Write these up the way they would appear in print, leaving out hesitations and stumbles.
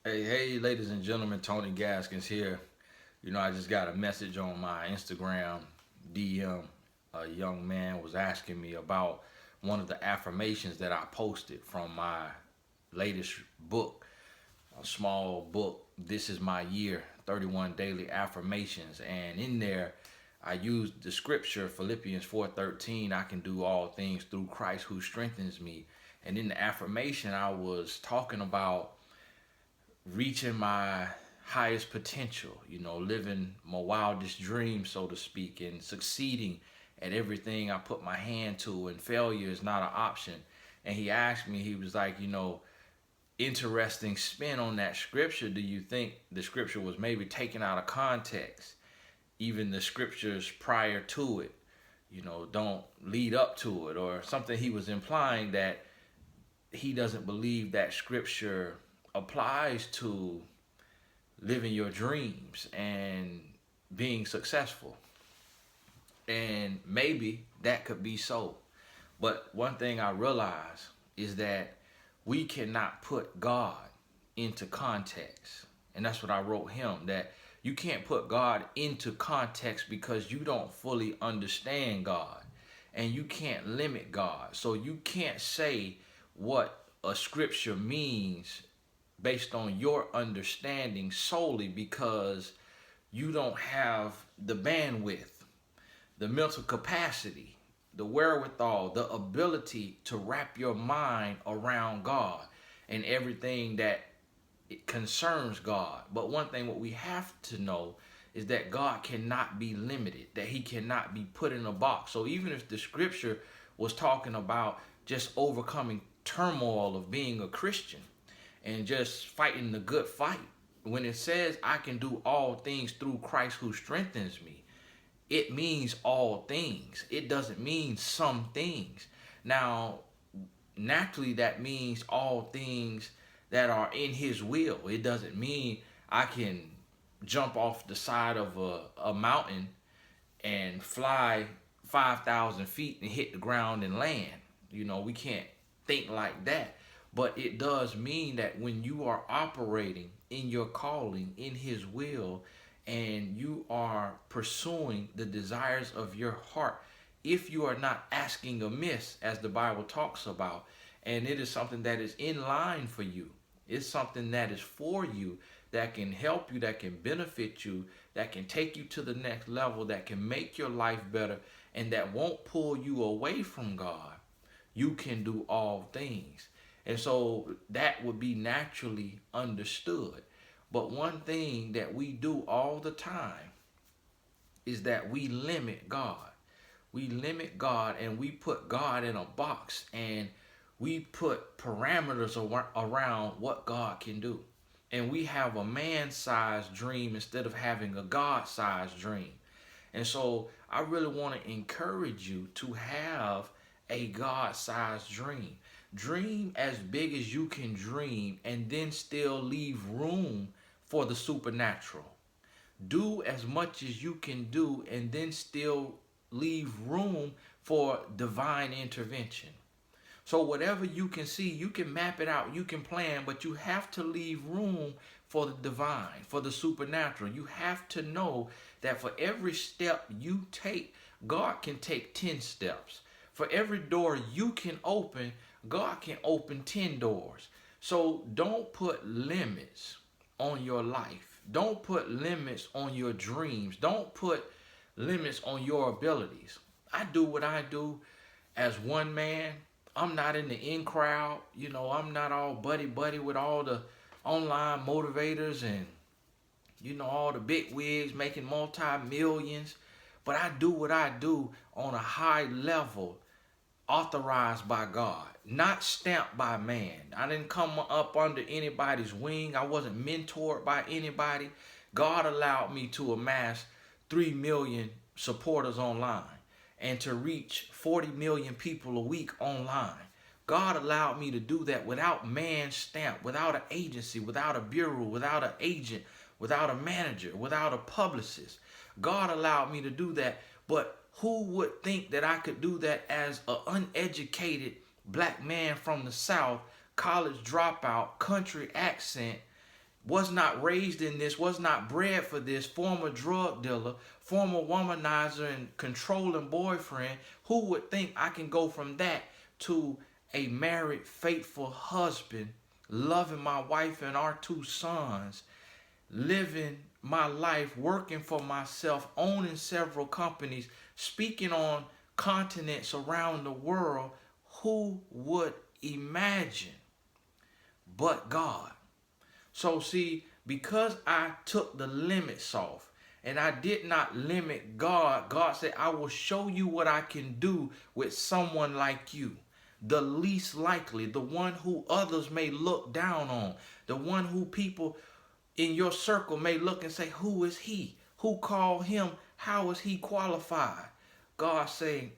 Hey, ladies and gentlemen, Tony Gaskins here. I just got a message on my Instagram DM. A young man was asking me about one of the affirmations that I posted from my latest book, a small book. This is my year, 31 daily affirmations, and in there I used the scripture Philippians 4:13. I can do all things through Christ who strengthens me. And in the affirmation, I was talking about reaching my highest potential, living my wildest dream, so to speak, and succeeding at everything I put my hand to, and failure is not an option. And he asked me, he was like, interesting spin on that scripture. Do you think the scripture was maybe taken out of context? Even the scriptures prior to it, don't lead up to it, or something. He was implying that he doesn't believe that scripture applies to living your dreams and being successful. And maybe that could be so. But one thing I realize is that we cannot put God into context. And that's what I wrote him, that you can't put God into context because you don't fully understand God. And you can't limit God. So you can't say what a scripture means based on your understanding solely because you don't have the bandwidth, the mental capacity, the wherewithal, the ability to wrap your mind around God and everything that it concerns God. But one thing what we have to know is that God cannot be limited, that he cannot be put in a box. So even if the scripture was talking about just overcoming turmoil of being a Christian and just fighting the good fight, when it says I can do all things through Christ who strengthens me, it means all things. It doesn't mean some things. Now, naturally, that means all things that are in his will. It doesn't mean I can jump off the side of a mountain and fly 5,000 feet and hit the ground and land. We can't think like that. But it does mean that when you are operating in your calling, in his will, and you are pursuing the desires of your heart, if you are not asking amiss, as the Bible talks about, and it is something that is in line for you, it's something that is for you, that can help you, that can benefit you, that can take you to the next level, that can make your life better, and that won't pull you away from God, you can do all things. And so that would be naturally understood. But one thing that we do all the time is that we limit God. We limit God and we put God in a box, and we put parameters around what God can do. And we have a man-sized dream instead of having a God-sized dream. And so I really want to encourage you to have a God-sized dream. Dream as big as you can dream, and then still leave room for the supernatural. Do as much as you can do, and then still leave room for divine intervention. So whatever you can see, you can map it out, you can plan, but you have to leave room for the divine, for the supernatural. You have to know that for every step you take, God can take 10 steps. For every door you can open, God can open 10 doors. So don't put limits on your life. Don't put limits on your dreams. Don't put limits on your abilities. I do what I do as one man. I'm not in the in crowd. I'm not all buddy with all the online motivators and, all the big wigs making multi-millions. But I do what I do on a high level, authorized by God, not stamped by man. I didn't come up under anybody's wing. I wasn't mentored by anybody. God allowed me to amass 3 million supporters online and to reach 40 million people a week online. God allowed me to do that without man stamp, without an agency, without a bureau, without an agent, without a manager, without a publicist. God allowed me to do that. But who would think that I could do that as an uneducated black man from the South, college dropout, country accent, was not raised in this, was not bred for this, former drug dealer, former womanizer and controlling boyfriend, who would think I can go from that to a married, faithful husband, loving my wife and our 2 sons, living my life, working for myself, owning several companies, speaking on continents around the world? Who would imagine but God? So see, because I took the limits off and I did not limit God, God said, I will show you what I can do with someone like you. The least likely, the one who others may look down on, the one who people in your circle may look and say, who is he? Who called him? How is he qualified? God saying,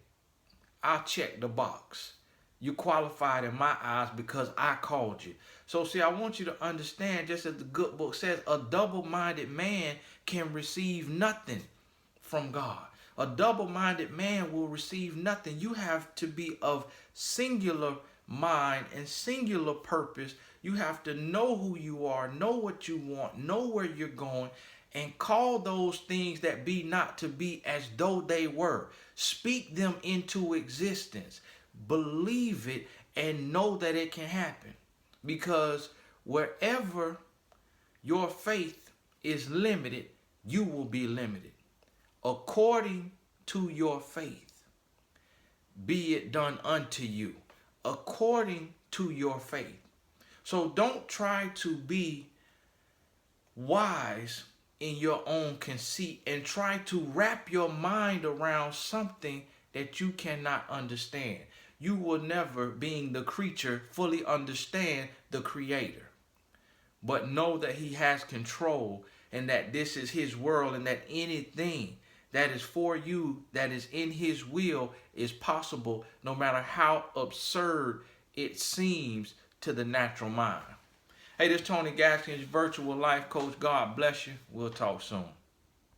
I'll check the box. You qualified in my eyes because I called you. So see, I want you to understand, just as the good book says, a double-minded man can receive nothing from God. A double-minded man will receive nothing. You have to be of singular mind and singular purpose. You have to know who you are, know what you want, know where you're going, and call those things that be not to be as though they were. Speak them into existence. Believe it and know that it can happen. Because wherever your faith is limited, you will be limited. According to your faith, be it done unto you. According to your faith. So don't try to be wise in your own conceit and try to wrap your mind around something that you cannot understand. You will never, being the creature, fully understand the Creator. But know that He has control and that this is His world, and that anything that is for you, that is in His will, is possible, no matter how absurd it seems to the natural mind. Hey, this is Tony Gaskins, virtual life coach. God bless you. We'll talk soon.